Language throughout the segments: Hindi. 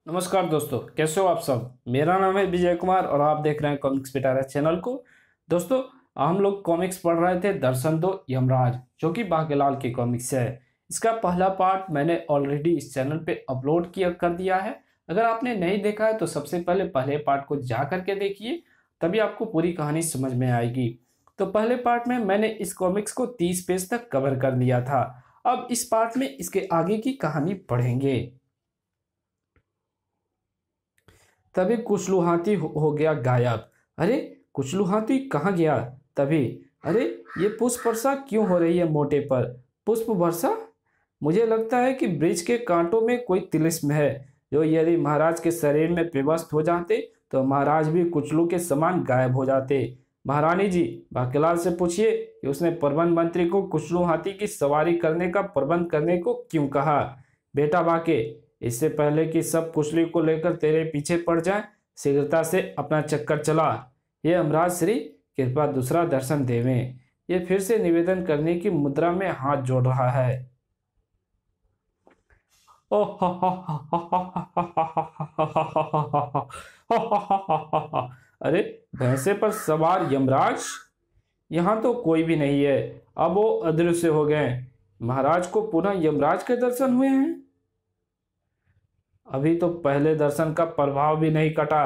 नमस्कार दोस्तों, कैसे हो आप सब। मेरा नाम है विजय कुमार और आप देख रहे हैं कॉमिक्स पिटारा चैनल को। दोस्तों, हम लोग कॉमिक्स पढ़ रहे थे दर्शन दो यमराज, जो कि बांकेलाल की कॉमिक्स है। इसका पहला पार्ट मैंने ऑलरेडी इस चैनल पे अपलोड किया कर दिया है। अगर आपने नहीं देखा है तो सबसे पहले पहले पार्ट को जा करके देखिए, तभी आपको पूरी कहानी समझ में आएगी। तो पहले पार्ट में मैंने इस कॉमिक्स को 30 पेज तक कवर कर लिया था। अब इस पार्ट में इसके आगे की कहानी पढ़ेंगे। तभी कुचलू हाथी हो गया गायब। अरे, कुचलू हाथी कहाँ गया। तभी, अरे, ये पुष्प वर्षा क्यों हो रही है मोटे पर। पुष्प वर्षा, मुझे लगता है कि ब्रिज के कांटों में कोई तिलिस्म है, जो यदि महाराज के शरीर में पेवस्त हो जाते तो महाराज भी कुचलू के समान गायब हो जाते। महारानी जी, बांकेलाल से पूछिए कि उसने प्रबंध मंत्री को कुचलू हाथी की सवारी करने का प्रबंध करने को क्यों कहा। बेटा बाके, इससे पहले कि सब कुचली को लेकर तेरे पीछे पड़ जाए, शीघ्रता से अपना चक्कर चला। ये अमराज श्री, कृपया दूसरा दर्शन देवें। ये फिर से निवेदन करने की मुद्रा में हाथ जोड़ रहा है। अरे, भैंसे पर सवार यमराज, यहाँ तो कोई भी नहीं है। अब वो अदृश्य हो गए। महाराज को पुनः यमराज के दर्शन हुए हैं। अभी तो पहले दर्शन का प्रभाव भी नहीं कटा,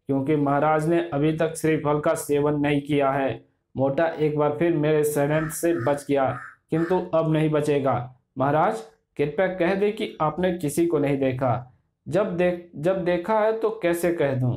क्योंकि महाराज ने अभी तक श्रीफल का सेवन नहीं किया है। मोटा एक बार फिर मेरे षड्यंत्र से बच गया, किंतु अब नहीं बचेगा। महाराज, कृपया कह दे कि आपने किसी को नहीं देखा। जब देखा है तो कैसे कह दूं।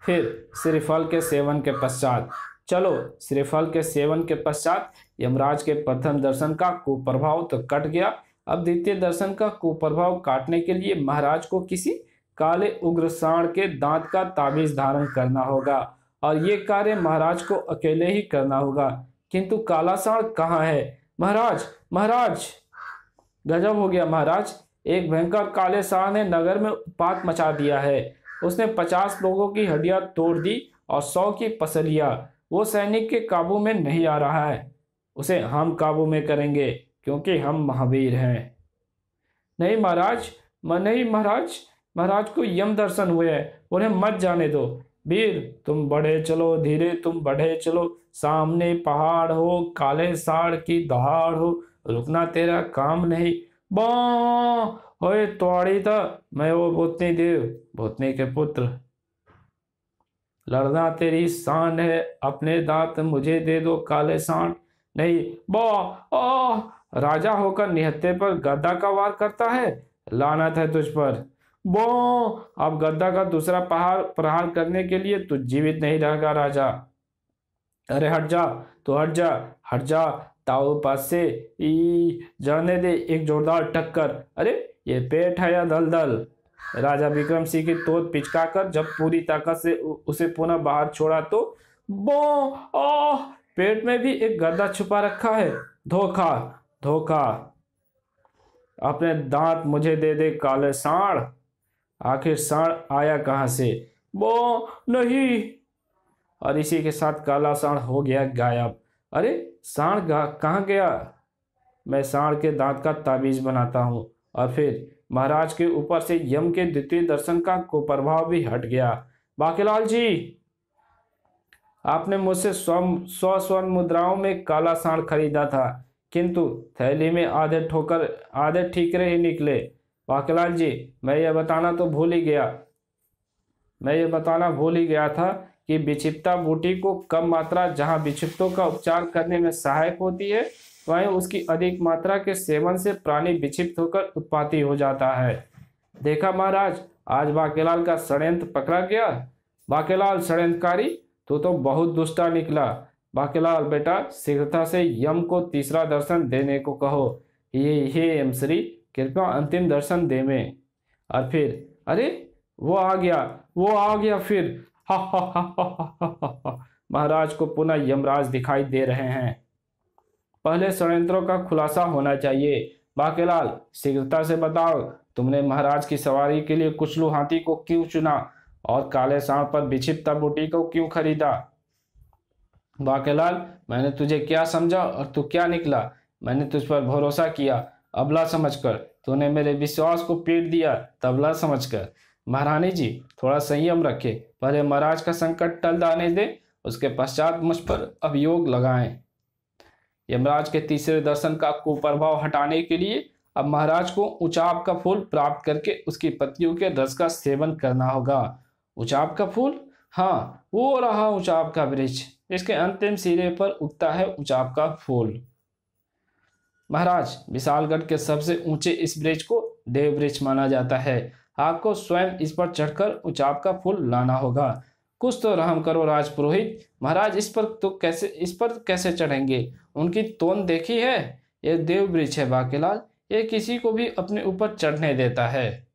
फिर श्रीफल के सेवन के पश्चात, चलो, श्रीफल के सेवन के पश्चात यमराज के प्रथम दर्शन का कुप्रभाव तो कट गया। अब द्वितीय दर्शन का कुप्रभाव काटने के लिए महाराज को किसी काले उग्र सांड के दांत का ताबीज धारण करना होगा, और ये कार्य महाराज को अकेले ही करना होगा। किंतु काला सांड कहाँ है। महाराज, महाराज, गजब हो गया महाराज। एक भयंकर काले सांड ने नगर में उत्पात मचा दिया है। उसने 50 लोगों की हड्डियां तोड़ दी और 100 की पसलियां। वो सैनिक के काबू में नहीं आ रहा है। उसे हम काबू में करेंगे, क्योंकि हम महावीर हैं। नहीं महाराज, नहीं महाराज, महाराज को यम दर्शन हुए हैं, उन्हें मत जाने दो। वीर, तुम बढ़े चलो, धीरे तुम बढ़े चलो। सामने पहाड़ हो, काले साड़ की दहाड़ हो, रुकना तेरा काम नहीं। बा होए तोड़ी था, मैं वो भूतनी देव, भूतनी के पुत्र। लड़ना तेरी शान है, अपने दांत मुझे दे दो काले सांड। नहीं, बा आ राजा होकर निहत्थे पर गद्दा का वार करता है। लानत है तुझ पर। बो, अब गद्दा का दूसरा प्रहार करने के लिए तू जीवित नहीं रहेगा राजा। अरे हट जा, तो हट जा, हट जा। ताऊ पास से जाने दे एक जोरदार टक्कर। अरे, ये पेट है या दलदल। राजा विक्रम सिंह की तोत पिचकाकर जब पूरी ताकत से उसे पुनः बाहर छोड़ा तो बो आ पेट में भी एक गद्दा छुपा रखा है। धोखा, धोखा। अपने दांत मुझे दे दे काले सांड। आखिर सांड आया कहां से। बो नहीं। और इसी के साथ काला सांड हो गया गायब। अरे, सांड कहाँ गया। मैं सांड के दांत का ताबीज बनाता हूँ, और फिर महाराज के ऊपर से यम के द्वितीय दर्शन का कुप्रभाव भी हट गया। बांकेलाल जी, आपने मुझसे 100 स्वर्ण मुद्राओं में काला सांड खरीदा था, किंतु थैली में आधे ठीकरे ही निकले। बांकेलाल जी, मैं ये बताना भूल ही गया था कि विक्षिप्ता बूटी को कम मात्रा जहाँ विक्षिप्तों का उपचार करने में सहायक होती है, वहीं उसकी अधिक मात्रा के सेवन से प्राणी विक्षिप्त होकर उत्पाती हो जाता है। देखा महाराज, आज बांकेलाल का षड्यंत्र पकड़ा गया। बांकेलाल षड्यंत्रकारी, तू तो बहुत दुष्टा निकला। बांकेलाल बेटा, शीघ्रता से यम को तीसरा दर्शन देने को कहो। हे यम श्री, कृपया अंतिम दर्शन देवें। और फिर, अरे, वो आ गया फिर। हा हा हा हा हा हा। महाराज को पुनः यमराज दिखाई दे रहे हैं। पहले षड्यंत्रों का खुलासा होना चाहिए। बांकेलाल, शीघ्रता से बताओ, तुमने महाराज की सवारी के लिए कुचलू हाथी को क्यों चुना, और काले सांड पर विक्षिप्ता बूटी को क्यों खरीदा। बांकेलाल, मैंने तुझे क्या समझा और तू क्या निकला। मैंने तुझ पर भरोसा किया अबला समझकर तूने मेरे विश्वास को पीट दिया, तबला समझकर। महारानी जी थोड़ा संयम रखे, पहले महाराज का संकट टल जाने दे, उसके पश्चात मुझ पर अभियोग लगाएं। यमराज के तीसरे दर्शन का कुप्रभाव हटाने के लिए अब महाराज को उचाप का फूल प्राप्त करके उसकी पत्तियों के रस का सेवन करना होगा। उचाप का फूल? हाँ, वो रहा उचाप का वृक्ष, इसके अंतिम सिरे पर उगता है उचाप का फूल। महाराज, विशालगढ़ के सबसे ऊंचे इस वृक्ष को देव वृक्ष माना जाता है। आपको स्वयं इस पर चढ़कर उचाप का फूल लाना होगा। कुछ तो रहम करो राजपुरोहित। महाराज, इस पर कैसे चढ़ेंगे? उनकी तोन देखी है? ये देव वृक्ष है बाकेलाल, ये किसी को भी अपने ऊपर चढ़ने देता है।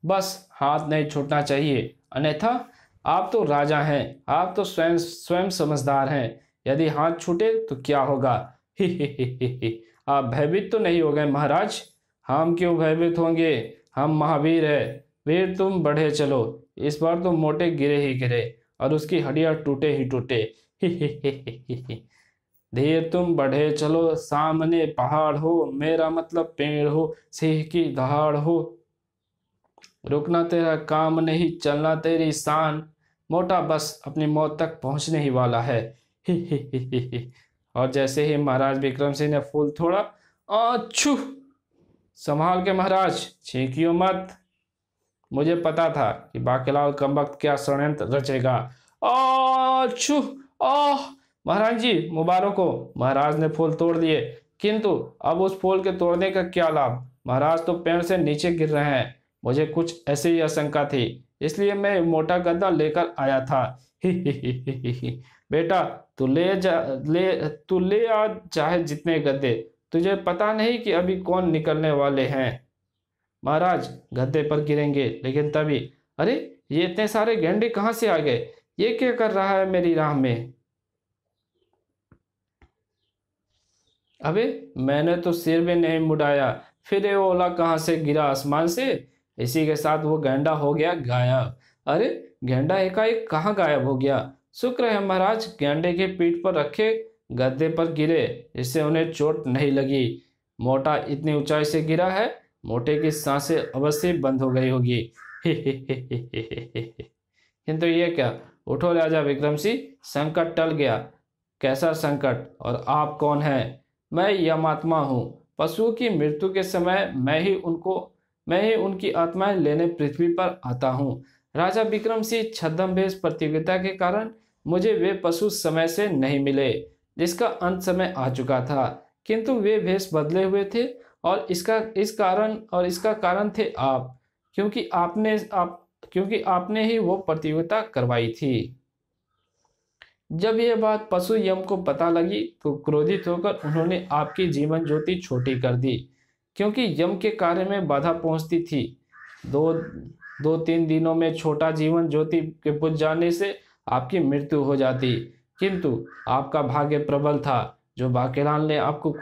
बस हाथ नहीं छूटना चाहिए, अन्यथा आप तो राजा हैं, आप तो स्वयं समझदार हैं। यदि हाथ छूटे तो क्या होगा? ही। आप भयभीत तो नहीं हो गए महाराज? हम क्यों भयभीत होंगे, हम महावीर है। वीर तुम बढ़े चलो, इस बार तो मोटे गिरे ही गिरे और उसकी हड्डियां टूटे ही टूटे। ही। धीर तुम बढ़े चलो, सामने पहाड़ हो, मेरा मतलब पेड़ हो, सिंह की दहाड़ हो। रुकना तेरा काम नहीं, चलना तेरी शान, मोटा बस अपनी मौत तक पहुंचने ही वाला है। ही। और जैसे ही महाराज विक्रम सिंह ने फूल तोड़ा, आछू! संभाल के महाराज, छींकियो मत। मुझे पता था कि बाकेलाल कमबख्त क्या षड्यंत्र रचेगा। आछू! आह! महाराज जी मुबारक हो, महाराज ने फूल तोड़ दिए, किंतु अब उस फूल के तोड़ने का क्या लाभ? महाराज तो पेड़ से नीचे गिर रहे हैं। मुझे कुछ ऐसी ही आशंका थी, इसलिए मैं मोटा गद्दा लेकर आया था। ही। बेटा तू ले आ चाहे जितने गद्दे, तुझे पता नहीं कि अभी कौन निकलने वाले हैं। महाराज गद्दे पर गिरेंगे, लेकिन तभी अरे ये इतने सारे गेंडे कहाँ से आ गए? ये क्या कर रहा है मेरी राह में? अबे मैंने तो सिर भी नहीं मुड़ाया, फिर ये ओला कहाँ से गिरा आसमान से? इसी के साथ वो गेंडा हो गया गायब। अरे गेंडा एकाएक कहाँ गायब हो गया? शुक्र है महाराज गेंडे के पीठ पर रखे गद्दे पर गिरे, इससे उन्हें चोट नहीं लगी। मोटा इतनी ऊंचाई से गिरा है, मोटे की सांसें अवश्य बंद हो गई होगी। किंतु ये क्या? उठो राजा विक्रम सिंह, संकट टल गया। कैसा संकट? और आप कौन हैं? मैं यमात्मा हूँ। पशुओं की मृत्यु के समय मैं ही उनकी आत्माएं लेने पृथ्वी पर आता हूँ। राजा विक्रम सिंह, छद्मवेश प्रतियोगिता के कारण मुझे वे पशु समय से नहीं मिले, जिसका अंत समय आ चुका था, किंतु वे भेष बदले हुए थे और इसका कारण थे आप, क्योंकि आपने ही वो प्रतियोगिता करवाई थी। जब यह बात पशु यम को पता लगी तो क्रोधित होकर उन्होंने आपकी जीवन ज्योति छोटी कर दी, क्योंकि यम के कार्य में बाधा पहुंचती थी। 2-3 दिनों में छोटा जीवन ज्योति के बुझ जाने से आपकी मृत्यु हो जाती, किंतु आपका भाग्य प्रबल था। जो बाकेलाल ने आपको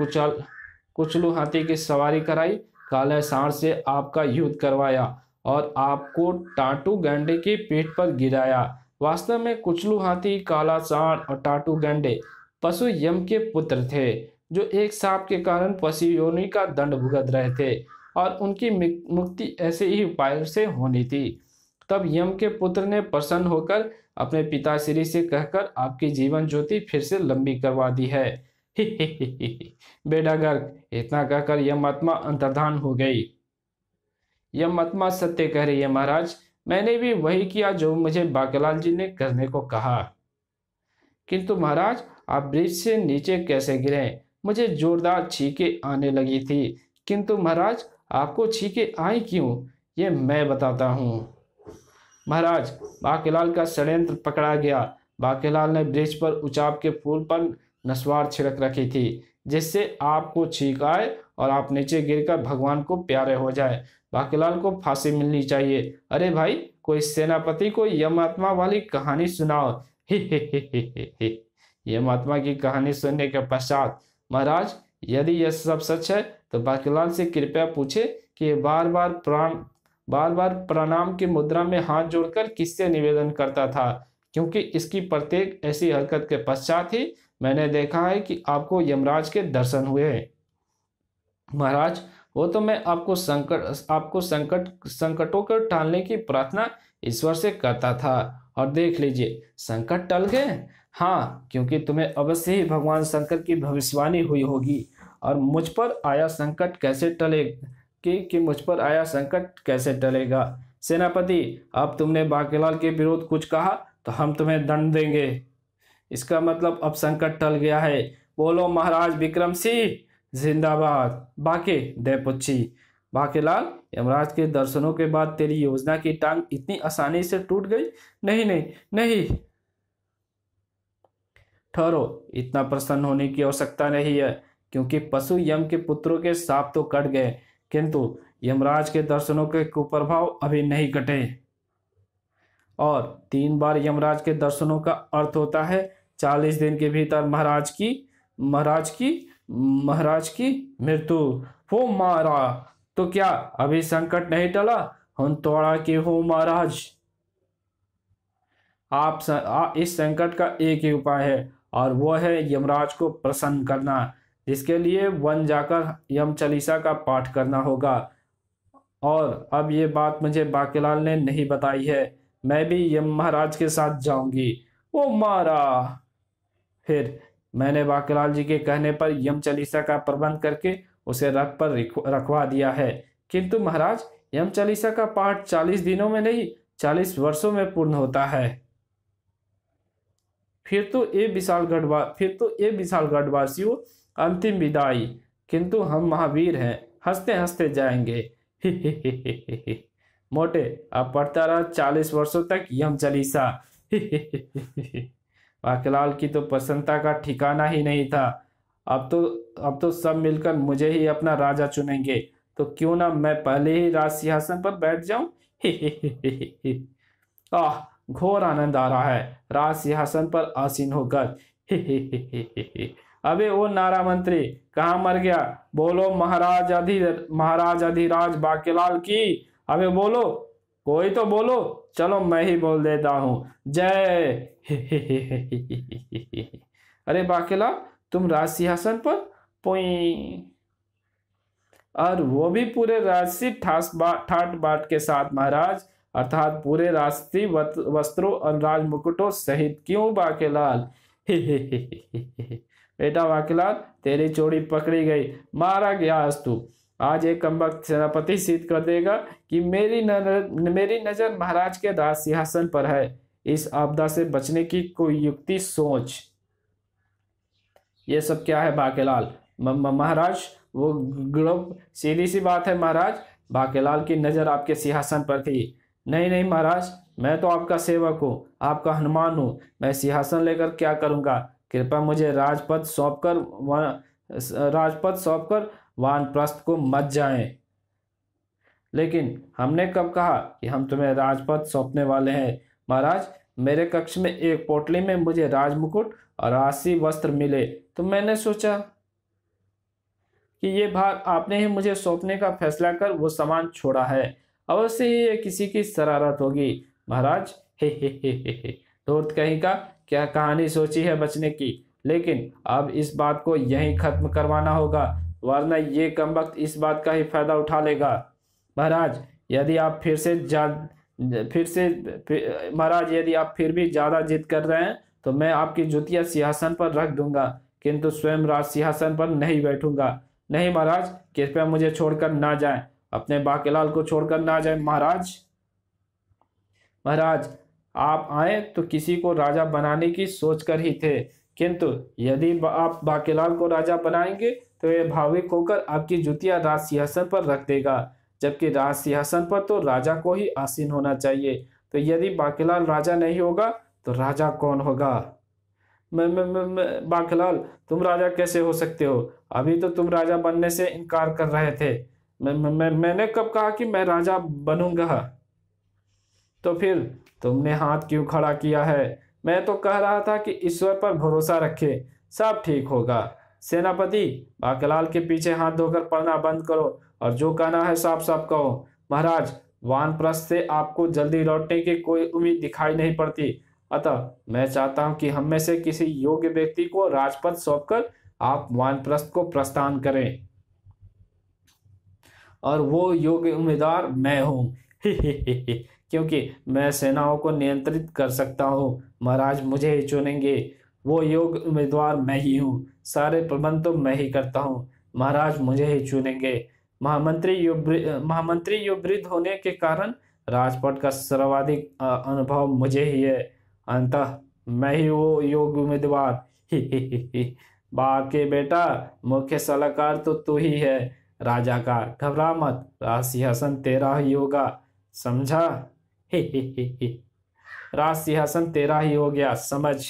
कुचलू हाथी की सवारी कराई, काले सांड से आपका युद्ध करवाया और आपको टाटू गैंडे की पीठ पर गिराया। वास्तव में कुचलू हाथी, काला सांड और टाटू गैंडे पशु यम के पुत्र थे, जो एक सांप के कारण पशु योनि का दंड भुगत रहे थे और उनकी मुक्ति ऐसे ही उपाय से होनी थी। तब यम के पुत्र ने प्रसन्न होकर अपने पिताश्री से कहकर आपकी जीवन ज्योति फिर से लंबी करवा दी है। बेटा गर्ग, इतना कहकर यमात्मा अंतर्धान हो गई। यमात्मा सत्य कह रही है महाराज, मैंने भी वही किया जो मुझे बाकेलाल जी ने करने को कहा। किंतु महाराज आप ब्रिज से नीचे कैसे गिरे? मुझे जोरदार छींके आने लगी थी। किंतु महाराज आपको छींके आई क्यों, ये मैं बताता हूँ। महाराज बाकेलाल का षड्यंत्र पकड़ा गया। बाकेलाल ने ब्रिज पर उचाप के फूल पर नस्वार छिड़क रखी थी, जिससे आपको छींक आए और आप नीचे गिरकर भगवान को प्यारे हो जाए। बाकेलाल को फांसी मिलनी चाहिए। अरे भाई, कोई सेनापति को यमात्मा वाली कहानी सुनाओ। ही। यमात्मा की कहानी सुनने के पश्चात महाराज, यदि यह सब सच है तो बाकेलाल से कृपया पूछे कि बार बार प्रणाम की मुद्रा में हाथ जोड़कर किससे निवेदन करता था, क्योंकि इसकी प्रत्येक ऐसी हरकत के पश्चात ही मैंने देखा है कि आपको यमराज के दर्शन हुए हैं। महाराज, वो तो मैं आपको संकटों को टालने की प्रार्थना ईश्वर से करता था, और देख लीजिए संकट टल गए। हाँ, क्योंकि तुम्हें अवश्य ही भगवान शंकर की भविष्यवाणी हुई होगी। और मुझ पर आया संकट कैसे टले कि मुझ पर आया संकट कैसे टलेगा। सेनापति, अब तुमने बांकेलाल के विरोध कुछ कहा तो हम तुम्हें दंड देंगे। इसका मतलब अब संकट टल गया है। बोलो महाराज विक्रम सिंह जिंदाबाद। बाके दे पुच्छी। बाकेलाल, यमराज के दर्शनों के बाद तेरी योजना की टांग इतनी आसानी से टूट गई? नहीं नहीं नहीं। ठहरो, इतना प्रसन्न होने की आवश्यकता नहीं है, क्योंकि पशु यम के पुत्रों के शाप तो कट गए, किंतु यमराज के दर्शनों के कुप्रभाव अभी नहीं कटे। और 3 बार यमराज के दर्शनों का अर्थ होता है 40 दिन के भीतर महाराज की मृत्यु। हो मारा, तो क्या अभी संकट नहीं टला? हंतोड़ा के हो महाराज। इस संकट का एक ही उपाय है, और वो है यमराज को प्रसन्न करना, जिसके लिए वन जाकर यम चालीसा का पाठ करना होगा। और अब ये बात मुझे बांकेलाल ने नहीं बताई है। मैं भी यम महाराज के साथ जाऊंगी। ओ मारा। फिर मैंने बांकेलाल जी के कहने पर यम चालीसा का प्रबंध करके उसे रथ पर रखवा दिया है। किंतु महाराज, यम चालीसा का पाठ 40 दिनों में नहीं, 40 वर्षों में पूर्ण होता है। फिर तो ये विशालगढ़ वासियों अंतिम विदाई। किंतु हम महावीर हैं, हंसते हंसते जाएंगे। मोटे, अब पढ़ता रहा 40 वर्षों तक यम चालीसा। बांकेलाल की तो प्रसन्नता का ठिकाना ही नहीं था। अब तो सब मिलकर मुझे ही अपना राजा चुनेंगे, तो क्यों ना मैं पहले ही राज सिंहासन पर बैठ जाऊं। आह, घोर आनंद आ रहा है राज सिंहासन पर आसीन होकर। अबे ओ नारा मंत्री, कहाँ मर गया? बोलो महाराज अधिराज बांकेलाल की। अबे बोलो, कोई तो बोलो। चलो मैं ही बोल देता हूँ, जय। अरे बांकेलाल, तुम राज सिंहासन पर? पोई। और वो भी पूरे राजसी ठाट बाट के साथ महाराज, अर्थात पूरे राजसी वस्त्रों और राज मुकुटों सहित। क्यों बांकेलाल? बेटा बांकेलाल, तेरी चोरी पकड़ी गई, मारा गया आज तू। आज एक कमबख्त सेनापति सिद्ध कर देगा कि मेरी नजर महाराज के राज सिंहासन पर है। इस आपदा से बचने की कोई युक्ति सोच। ये सब क्या है बांकेलाल? महाराज, वो सीधी सी बात है महाराज। बांकेलाल की नजर आपके सिंहासन पर थी। नहीं नहीं महाराज, मैं तो आपका सेवक हूँ, आपका हनुमान हूँ। मैं सिंहासन लेकर क्या करूँगा? कृपया मुझे राजपद सौंपकर वानप्रस्थ को मत जाएं। लेकिन हमने कब कहा कि हम तुम्हें राजपद सौंपने वाले हैं? महाराज, मेरे कक्ष में एक पोटली में मुझे राजमुकुट और राजसी वस्त्र मिले, तो मैंने सोचा कि ये भार आपने ही मुझे सौंपने का फैसला कर वो सामान छोड़ा है। अवश्य ही ये किसी की शरारत होगी महाराज। हे। धूर्त कहीं का, क्या कहानी सोची है बचने की। लेकिन अब इस बात को यहीं खत्म करवाना होगा, वरना ये कमबख्त इस बात का ही फायदा उठा लेगा। महाराज, यदि आप फिर भी ज्यादा जिद कर रहे हैं, तो मैं आपकी जुतियां सिंहासन पर रख दूंगा, किंतु स्वयं राज सिंहासन पर नहीं बैठूंगा। नहीं महाराज, कृपया मुझे छोड़कर ना जाएं, अपने बांकेलाल को छोड़कर ना जाएं महाराज। महाराज, आप आए तो किसी को राजा बनाने की सोच कर ही थे, किंतु यदि आप बांकेलाल को राजा बनाएंगे तो ये भावुक होकर आपकी जुतियां राज सिंहासन पर रख देगा, जबकि राज सिंहासन पर तो राजा को ही आसीन होना चाहिए। तो यदि बांकेलाल राजा नहीं होगा तो राजा कौन होगा? बांकेलाल, तुम राजा कैसे हो सकते हो? अभी तो तुम राजा बनने से इनकार कर रहे थे। मैंने कब कहा कि मैं राजा बनूंगा? तो फिर तुमने हाथ क्यों खड़ा किया है? मैं तो कह रहा था कि ईश्वर पर भरोसा रखे, सब ठीक होगा। सेनापति, बांकेलाल के पीछे हाथ धोकर पढ़ना बंद करो और जो कहना है साफ साफ कहो। महाराज, वानप्रस्थ से आपको जल्दी लौटने की कोई उम्मीद दिखाई नहीं पड़ती, अतः मैं चाहता हूं कि हम में से किसी योग्य व्यक्ति को राजपद सौंपकर आप वानप्रस्थ को प्रस्थान करें। और वो योग्य उम्मीदवार मैं हूँ। क्योंकि मैं सेनाओं को नियंत्रित कर सकता हूँ। महाराज मुझे ही चुनेंगे, वो योग्य उम्मीदवार मैं ही हूँ, सारे प्रबंध तो मैं ही करता हूँ। महाराज मुझे ही चुनेंगे। महामंत्री यो वृद्ध होने के कारण राजपट का सर्वाधिक अनुभव मुझे ही है। अंततः मैं ही वो योग्य उम्मीदवार। बाके बेटा, मुख्य सलाहकार तो तू ही है राजा का। घबरा मत, राज सिंहासन तेरा ही होगा, समझा? राज सिंहासन तेरा ही हो गया, समझ?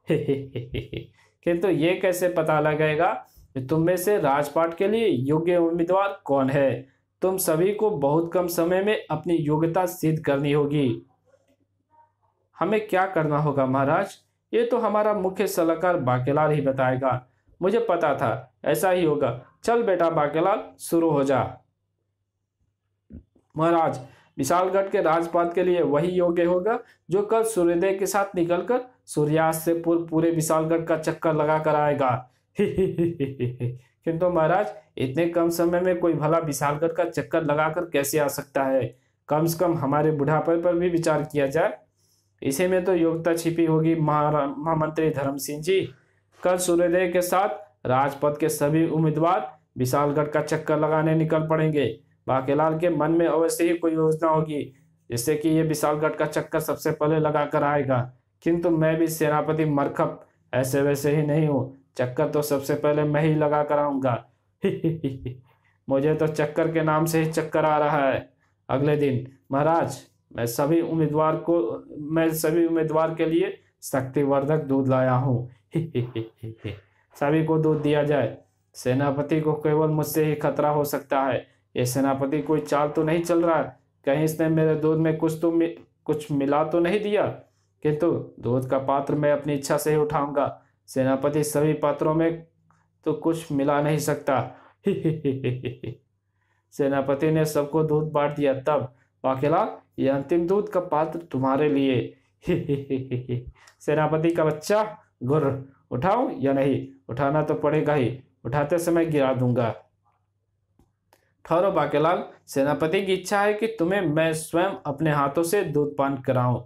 किंतु ये कैसे पता लगेगा कि तुम में से राजपाट के लिए योग्य उम्मीदवार कौन है? तुम सभी को बहुत कम समय में अपनी योग्यता सिद्ध करनी होगी। हमें क्या करना होगा महाराज? ये तो हमारा मुख्य सलाहकार बाकेलाल ही बताएगा। मुझे पता था ऐसा ही होगा। चल बेटा बाकेलाल, शुरू हो जा। महाराज, विशालगढ़ के राजपाट के लिए वही योग्य होगा जो कल सूर्योदय के साथ निकलकर सूर्यास्त से पूर्व पूरे विशालगढ़ का चक्कर लगा कर आएगा। किंतु महाराज, इतने कम समय में कोई भला विशालगढ़ का चक्कर लगाकर कैसे आ सकता है? कम से कम हमारे बुढ़ापे पर भी विचार किया जाए। इसी में तो योग्यता छिपी होगी महामंत्री धर्म सिंह जी। कल सूर्योदय के साथ राजपथ के सभी उम्मीदवार विशालगढ़ का चक्कर लगाने निकल पड़ेंगे। बाकेलाल के मन में अवश्य ही कोई योजना होगी जिससे कि ये विशालगढ़ का चक्कर सबसे पहले लगा कर आएगा। किंतु मैं भी सेनापति मरकप ऐसे वैसे ही नहीं हूँ। चक्कर तो सबसे पहले मैं ही लगा कर आऊंगा। मुझे तो चक्कर के नाम से ही चक्कर आ रहा है। अगले दिन, महाराज, मैं सभी उम्मीदवार के लिए शक्तिवर्धक दूध लाया हूँ। सभी को दूध दिया जाए। सेनापति को केवल मुझसे ही खतरा हो सकता है। ये सेनापति कोई चाल तो नहीं चल रहा? कहीं इसने मेरे दूध में कुछ मिला तो नहीं दिया? किंतु दूध का पात्र मैं अपनी इच्छा से ही उठाऊंगा। सेनापति सभी पात्रों में तो कुछ मिला नहीं सकता। सेनापति ने सबको दूध बांट दिया। तब बाकेलाल, ये अंतिम दूध का पात्र तुम्हारे लिए। सेनापति का बच्चा, गुर्र, उठाऊं या नहीं? उठाना तो पड़ेगा ही, उठाते समय गिरा दूंगा। ठहरो बाकेलाल, सेनापति की इच्छा है कि तुम्हें मैं स्वयं अपने हाथों से दूध पान कराऊं।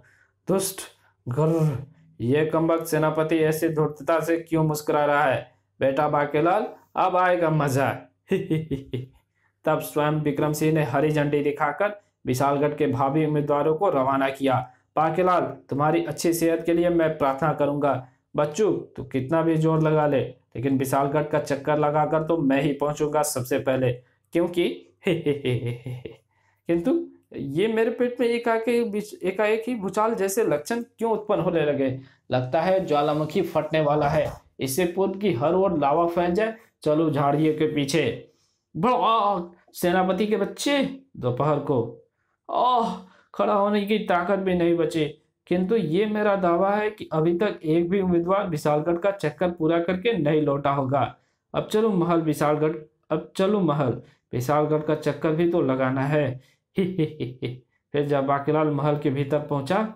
दुष्ट, गुर्र। ये कमबख्त सेनापति ऐसी धूर्तता से क्यों मुस्कुरा रहा है? बेटा बाकेलाल, अब आएगा मजा। तब स्वयं विक्रम सिंह ने हरी झंडी दिखाकर विशालगढ़ के भावी उम्मीदवारों को रवाना किया। बाकेलाल, तुम्हारी अच्छी सेहत के लिए मैं प्रार्थना करूंगा। बच्चू, तू कितना भी जोर लगा ले, लेकिन विशालगढ़ का चक्कर लगाकर तो मैं ही पहुंचूंगा सबसे पहले, क्योंकि किंतु ये मेरे पेट में एकाएक ही भूचाल जैसे लक्षण क्यों उत्पन्न होने लगे? लगता है ज्वालामुखी फटने वाला है। इससे पूर्व की हर ओर लावा फैल जाए। चलो झाड़ियों के पीछे। सेनापति के बच्चे, दोपहर को खड़ा होने की ताकत भी नहीं बची। किंतु ये मेरा दावा है कि अभी तक एक भी उम्मीदवार विशालगढ़ का चक्कर पूरा करके नहीं लौटा होगा। अब चलो महल, विशालगढ़ का चक्कर भी तो लगाना है। फिर जब बाकेलाल महल के भीतर पहुंचा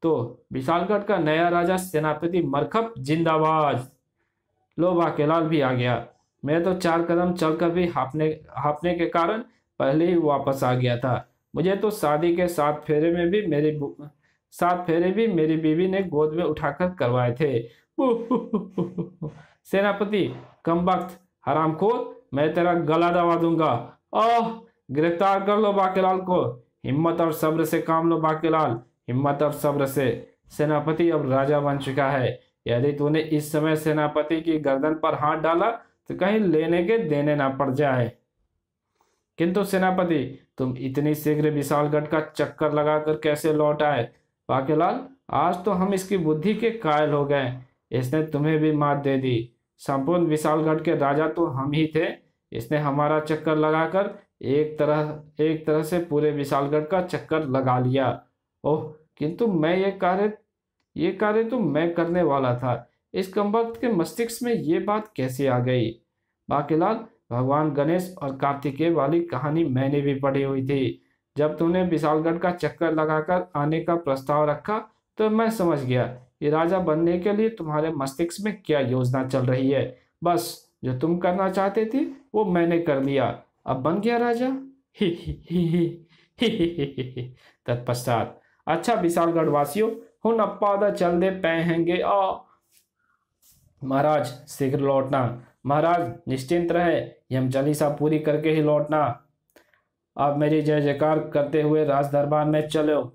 तो विशालगढ़ का नया राजा सेनापति मरकप जिंदाबाद। लो, बाकेलाल भी आ गया। मैं तो 4 कदम चलकर भी हांफने के कारण पहले ही वापस आ गया था। मुझे तो शादी के 7 फेरे भी मेरी बीवी ने गोद में उठाकर करवाए थे। सेनापति, कमबख्त, हरामखोर, मैं तेरा गला दबा दूंगा। गिरफ्तार कर लो बाकेलाल को। हिम्मत और सब्र से काम लो बाकेलाल, हिम्मत और सब्र से। सेनापति अब राजा बन चुका है। यदि तूने इस समय सेनापति की गर्दन पर हाथ डाला तो कहीं लेने के देने ना पड़ जाए। किंतु सेनापति, तुम इतनी शीघ्र विशालगढ़ का चक्कर लगाकर कैसे लौट आए? बाकेलाल, आज तो हम इसकी बुद्धि के कायल हो गए। इसने तुम्हें भी मात दे दी। संपूर्ण विशालगढ़ के राजा तो हम ही थे। इसने हमारा चक्कर लगाकर एक तरह से पूरे विशालगढ़ का चक्कर लगा लिया। ओह, किंतु मैं ये कार्य तो मैं करने वाला था। इस कमबख्त के मस्तिष्क में ये बात कैसे आ गई? बाकेलाल, भगवान गणेश और कार्तिकेय वाली कहानी मैंने भी पढ़ी हुई थी। जब तूने विशालगढ़ का चक्कर लगाकर आने का प्रस्ताव रखा तो मैं समझ गया कि राजा बनने के लिए तुम्हारे मस्तिष्क में क्या योजना चल रही है। बस जो तुम करना चाहते थे वो मैंने कर लिया। अब बन गया राजा। ही ही ही ही ही ही ही ही ही। तत्पश्चात, अच्छा विशालगढ़ वासियों, हुन अप्पादा चल दे पहनेंगे आ। महाराज शीघ्र लौटना। महाराज निश्चिंत रहे, यम चालीसा पूरी करके ही लौटना। आप मेरी जय जयकार करते हुए राज दरबार में चलो।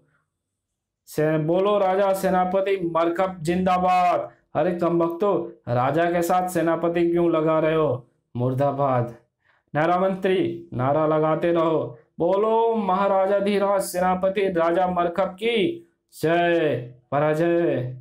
से बोलो राजा सेनापति मरकब जिंदाबाद। अरे कमबख्तो, राजा के साथ सेनापति क्यों लगा रहे हो? मुर्दाबाद। नारा मंत्री, नारा लगाते रहो। बोलो महाराजाधिराज सेनापति राजा मरकब की जय। पराजय।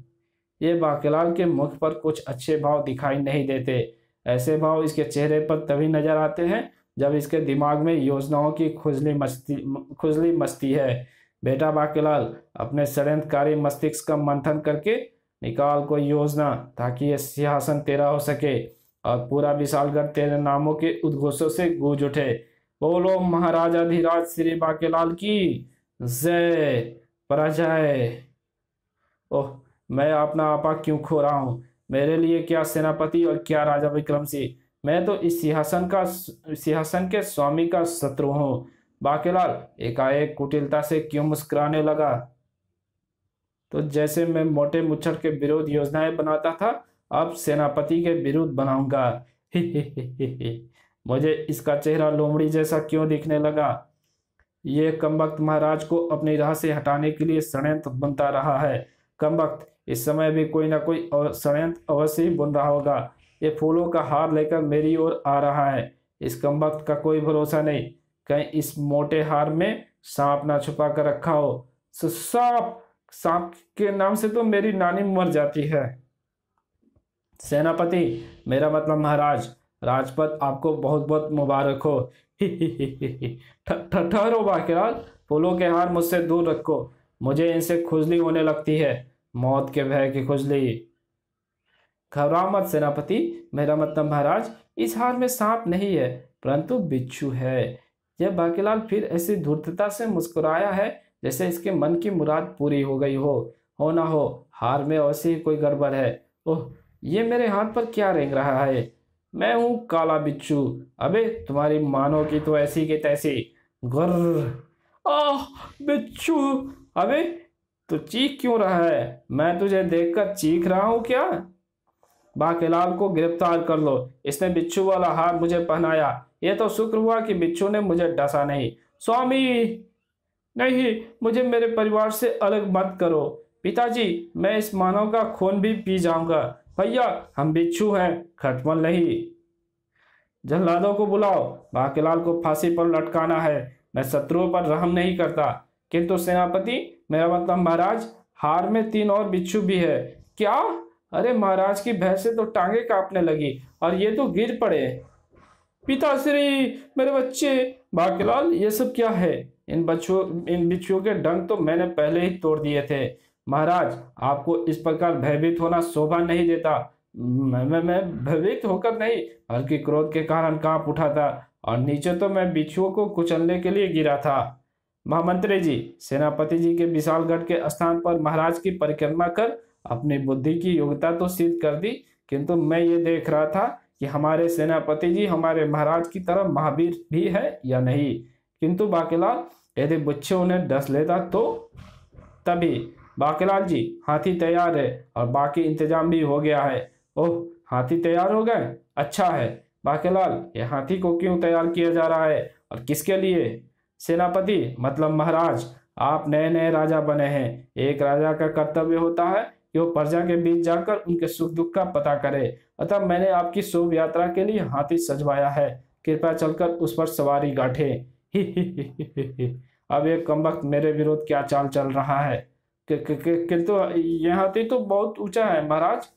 ये बाकीलाल के मुख पर कुछ अच्छे भाव दिखाई नहीं देते। ऐसे भाव इसके चेहरे पर तभी नजर आते हैं जब इसके दिमाग में योजनाओं की खुजली मस्ती है। बेटा बाकीलाल, अपने षड्यंत्रकारी मस्तिष्क का मंथन करके निकाल कोई योजना, ताकि ये सिंहासन तेरा हो सके और पूरा विशालगढ़ तेरे नामों के उद्घोषों से गूंज उठे। बोलो महाराजाधिराज श्री बाकीलाल की जय। पराजय। ओह, मैं अपना आपा क्यों खो रहा हूँ? मेरे लिए क्या सेनापति और क्या राजा विक्रम सिंह, मैं तो इस सिंहासन के स्वामी का शत्रु हूँ। बाकीलाल एकाएक कुटिलता से क्यों मुस्कुराने लगा? तो जैसे मैं मोटे मुच्छर के विरोध योजनाएं बनाता था, अब सेनापति के विरुद्ध बनाऊंगा। मुझे इसका चेहरा लोमड़ी जैसा क्यों दिखने लगा? ये कमबख्त महाराज को अपनी राह से हटाने के लिए षड्यंत्र बनता रहा है। कमबख्त, इस समय भी कोई ना कोई षड्यंत्र अवश्य ही बुन रहा होगा। ये फूलों का हार लेकर मेरी ओर आ रहा है। इस कमबख्त का कोई भरोसा नहीं, कहीं इस मोटे हार में सांप ना छुपा कर रखा हो। सांप? सांप के नाम से तो मेरी नानी मर जाती है। सेनापति, मेरा मतलब महाराज, राजपद आपको बहुत बहुत मुबारक हो। ठहरो बाकीलाल, फूलों के हार मुझसे दूर रखो, मुझे इनसे खुजली होने लगती है, मौत के भय की खुजली। घबराओ मत सेनापति, मेरा मतलब महाराज, इस हार में सांप नहीं है परंतु बिच्छू है। यह बाकीलाल फिर ऐसी धूर्तता से मुस्कुराया है जैसे इसके मन की मुराद पूरी हो गई हो ना हो हार में अवश्य ही कोई गड़बड़ है। ओह, ये मेरे हाथ पर क्या रेंग रहा है? मैं हूं काला बिच्छू। अबे तुम्हारी मानो की तो ऐसी की तैसी। गुर्र। आह, बिच्छू। अबे तो चीख क्यों रहा है? मैं तुझे देखकर चीख रहा हूं क्या? बाकीलाल को गिरफ्तार कर लो, इसने बिच्छू वाला हार मुझे पहनाया। यह तो शुक्र हुआ कि बिच्छू ने मुझे डसा नहीं। स्वामी, नहीं, मुझे मेरे परिवार से अलग मत करो। पिताजी, मैं इस मानव का खून भी पी जाऊंगा। भैया, हम बिच्छू हैं, खटमल नहीं। जल्लादों को बुलाओ, बाकीलाल को फांसी पर लटकाना है। मैं शत्रुओं पर रहम नहीं करता। किंतु सेनापति, मेरा मतलब महाराज, हार में 3 और बिच्छू भी है। क्या? अरे महाराज की भय से तो टांगे कांपने लगी और ये तो गिर पड़े। पिताश्री, मेरे बच्चे। बाकीलाल, ये सब क्या है? इन बिच्छुओं के डंक तो मैंने पहले ही तोड़ दिए थे। महाराज, आपको इस प्रकार भयभीत होना शोभा नहीं देता। मैं भयभीत होकर नहीं, बल्कि क्रोध के कारण कांप उठा था और नीचे तो मैं बिच्छुओं को कुचलने के लिए गिरा था। महामंत्री जी, सेनापति जी के विशालगढ़ के स्थान पर महाराज की परिक्रमा कर अपनी बुद्धि की योग्यता तो सिद्ध कर दी, किंतु मैं ये देख रहा था कि हमारे सेनापति जी हमारे महाराज की तरह महावीर भी है या नहीं। किंतु बाकीलाल, यदि बिच्छू उन्हें डस लेता तो? तभी बाकीलाल जी, हाथी तैयार है और बाकी इंतजाम भी हो गया है। ओह, हाथी तैयार हो गए? अच्छा है। बाकीलाल, ये हाथी को क्यों तैयार किया जा रहा है और किसके लिए? सेनापति, मतलब महाराज, आप नए नए राजा बने हैं। एक राजा का कर्तव्य होता है कि वो प्रजा के बीच जाकर उनके सुख दुख का पता करे। अतः मैंने आपकी शुभ यात्रा के लिए हाथी सजवाया है। कृपया चलकर उस पर सवारी गांठे। अब एक कमबख्त मेरे विरोध क्या चाल चल रहा है? किंतु यह हाथी तो बहुत ऊंचा है महाराज।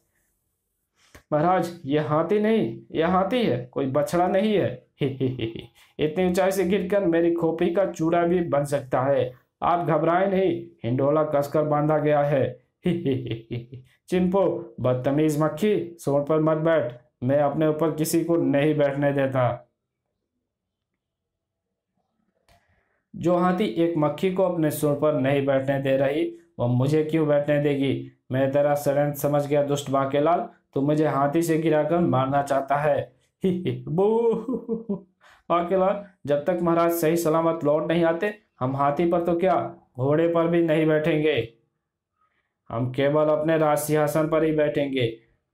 महाराज, ये हाथी नहीं, यह हाथी है, कोई बछड़ा नहीं है। इतनी ऊंचाई से गिरकर मेरी खोपड़ी का चूड़ा भी बन सकता है। आप घबराएं नहीं, हिंडोला कसकर बांधा गया है। चिंपो, बदतमीज मक्खी, सूंड पर मत बैठ। मैं अपने ऊपर किसी को नहीं बैठने देता। जो हाथी एक मक्खी को अपने सूंड पर नहीं बैठने दे रही, वह मुझे क्यों बैठने देगी? मैं तेरा षड्यंत्र समझ गया दुष्ट बाकीलाल, तू मुझे हाथी से गिराकर मारना चाहता है। बू। बाकीलाल, जब तक महाराज सही सलामत लौट नहीं आते हम हाथी पर तो क्या घोड़े पर भी नहीं बैठेंगे। हम केवल अपने राज सिंहासन पर ही बैठेंगे।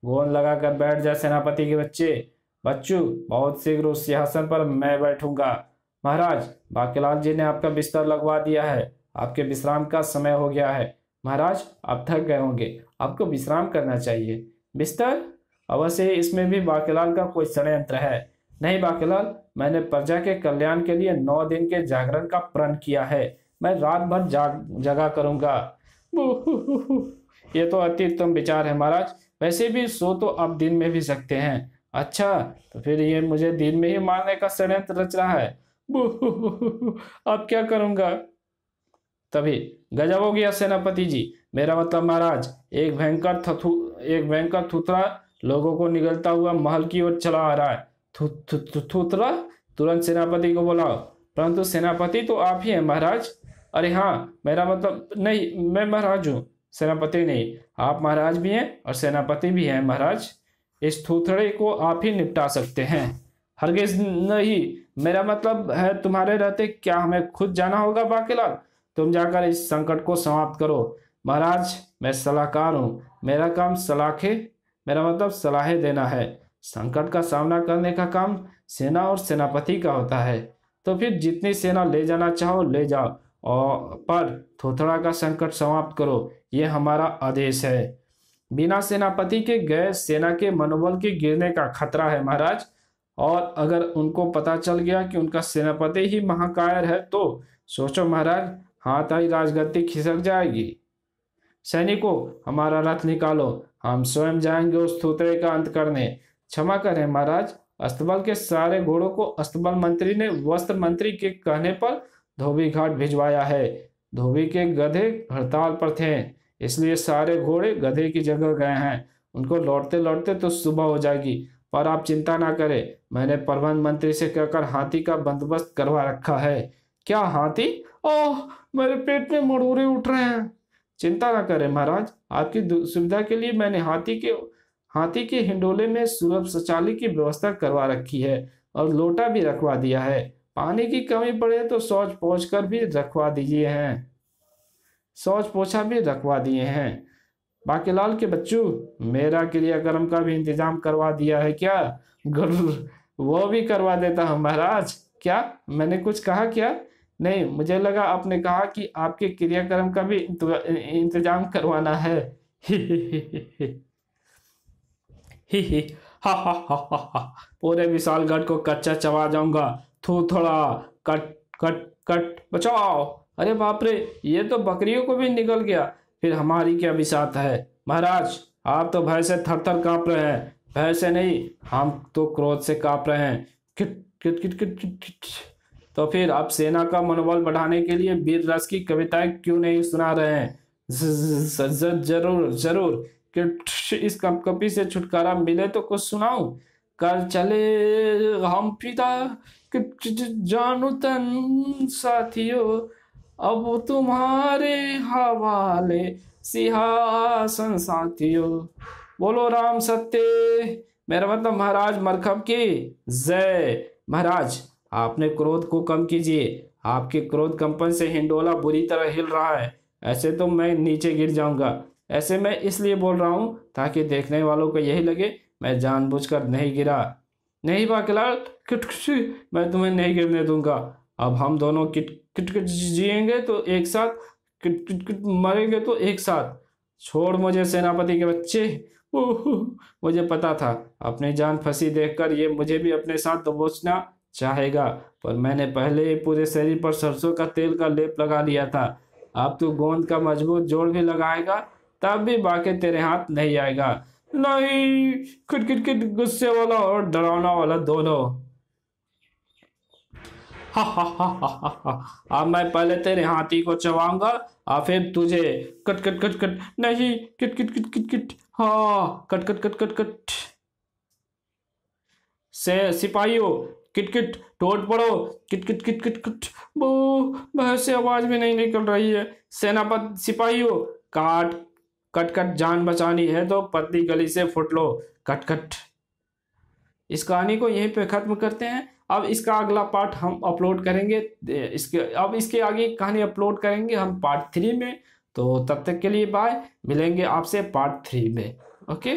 गोंद लगाकर बैठ जा सेनापति के बच्चे। बच्चू, बहुत शीघ्र उस सिंहासन पर मैं बैठूंगा। महाराज, बाकीलाल जी ने आपका बिस्तर लगवा दिया है। आपके विश्राम का समय हो गया है। महाराज, आप थक गए होंगे, आपको विश्राम करना चाहिए। बिस्तर? अवश्य इसमें भी बाकीलाल का कोई षड्यंत्र है। नहीं बाकीलाल, मैंने प्रजा के कल्याण के लिए 9 दिन के जागरण का प्रण किया है। मैं रात भर जगा करूंगा। ये तो अति उत्तम विचार है महाराज। वैसे भी सो तो आप दिन में भी सकते हैं। अच्छा, तो फिर ये मुझे दिन में ही मारने का षड्यंत्र रच रहा है। अब क्या करूंगा? तभी गजब हो गया सेनापति जी। मेरा मतलब महाराज, एक भयंकर थुथरा लोगों को निगलता हुआ महल की ओर चला आ रहा है। थुथरा? तुरंत सेनापति को बुलाओ। परंतु सेनापति तो आप ही हैं महाराज। अरे हाँ, मेरा मतलब नहीं, मैं महाराज हूँ, सेनापति नहीं। आप महाराज भी हैं और सेनापति भी हैं महाराज। इस थुथड़े को आप ही निपटा सकते हैं। हरगिज नहीं, मेरा मतलब है तुम्हारे रहते क्या हमें खुद जाना होगा बाकीलाल? तुम जाकर इस संकट को समाप्त करो। महाराज, मैं सलाहकार हूँ, मेरा काम सलाहें देना है। संकट का सामना करने का काम सेना और सेनापति का होता है। तो फिर जितनी सेना ले जाना चाहो ले जाओ, और पर थोथड़ा का संकट समाप्त करो, ये हमारा आदेश है। बिना सेनापति के गए सेना के मनोबल के गिरने का खतरा है महाराज। और अगर उनको पता चल गया कि उनका सेनापति ही महाकायर है तो सोचो महाराज, हाथ आई राजगद्दी खिसक जाएगी। सैनिकों, हमारा रथ निकालो, हम स्वयं जाएंगे उस थूथड़े का अंत करने। क्षमा करें महाराज, अस्तबल के सारे घोड़ों को अस्तबल मंत्री ने वस्त्र मंत्री के कहने पर धोबी घाट भिजवाया है। धोबी के गधे हड़ताल पर थे, इसलिए सारे घोड़े गधे की जगह गए हैं। उनको लौटते लौटते तो सुबह हो जाएगी। पर आप चिंता ना करें, मैंने प्रबंध मंत्री से कहकर हाथी का बंदोबस्त करवा रखा है। क्या हाथी? ओह, मेरे पेट में मड़ोरे उठ रहे हैं। चिंता ना करें महाराज, आपकी सुविधा के लिए मैंने हाथी के हिंडोले में सुलभ शौचालय की व्यवस्था करवा रखी है और लोटा भी रखवा दिया है। पानी की कमी पड़े तो शौच पोछा भी रखवा दिए हैं। बाकीलाल के बच्चों, मेरा क्रियाक्रम का भी इंतजाम करवा दिया है क्या? गरुर, वो भी करवा देता हूँ महाराज। क्या मैंने कुछ कहा क्या? नहीं, मुझे लगा आपने कहा कि आपके क्रियाक्रम का भी इंतजाम करवाना है। ही हा हा हा हा हा। पूरे विशालगढ़ को कच्चा चबा जाऊंगा। थोड़ा कट कट कट, बचाओ। अरे बाप रे, ये तो बकरियों को भी निकल गया। फिर हमारी क्या बिसात है? महाराज, आप तो भय से थर थर कांप रहे हैं। भय से नहीं, हम तो क्रोध से कांप रहे हैं। किट किट किट किट किट किट। तो फिर आप सेना का मनोबल बढ़ाने के लिए वीर रस की कविताएं क्यों नहीं सुना रहे हैं? जरूर जरूर। कि इस कपकपी से छुटकारा मिले तो कुछ सुनाऊं। कर चले हम पिता जानू तन साथियों, अब तुम्हारे हवाले सिंहासन साथियों। बोलो राम सत्य। मेरा मतलब महाराज मरकब की जय। महाराज, आपने क्रोध को कम कीजिए। आपके क्रोध कंपन से हिंडोला बुरी तरह हिल रहा है। ऐसे तो मैं नीचे गिर जाऊंगा। ऐसे मैं इसलिए बोल रहा हूं ताकि देखने वालों को यही लगे मैं जानबूझकर नहीं गिरा। नहीं बाकीलाल, मैं तुम्हें नहीं गिरने दूंगा। अब हम दोनों किट किट किट जिएंगे तो एक साथ, किट किट किट मरेंगे तो एक साथ। छोड़ मुझे सेनापति के बच्चे। मुझे पता था अपनी जान फंसी देखकर ये मुझे भी अपने साथ दबोचना चाहेगा, पर मैंने पहले ही पूरे शरीर पर सरसों का तेल का लेप लगा लिया था। अब तू गोंद का मजबूत जोड़ भी लगाएगा तब भी बाकी तेरे हाथ नहीं आएगा। नहीं, खिट गुस्से वाला और डरावना वाला दोनों। हा हा हा हा हा। अब मैं पहले तेरे हाथी को चबाऊंगा और फिर तुझे। कट कट कट कट। नहीं, किट किट किट किट किट। हाँ, कट कट कट कट कट। से सिपाहियों, किट किट टूट पड़ो। किट किट किट किट किट। वो बाहर से आवाज भी नहीं निकल रही है। सेनापति, सिपाहियों, काट कट कट। जान बचानी है तो पतली गली से फुट लो। Cut cut. इस कहानी को यहीं पे खत्म करते हैं। अब इसका अगला पार्ट हम अपलोड करेंगे, इसके आगे कहानी अपलोड करेंगे हम पार्ट 3 में। तो तब तक के लिए बाय, मिलेंगे आपसे पार्ट 3 में। ओके।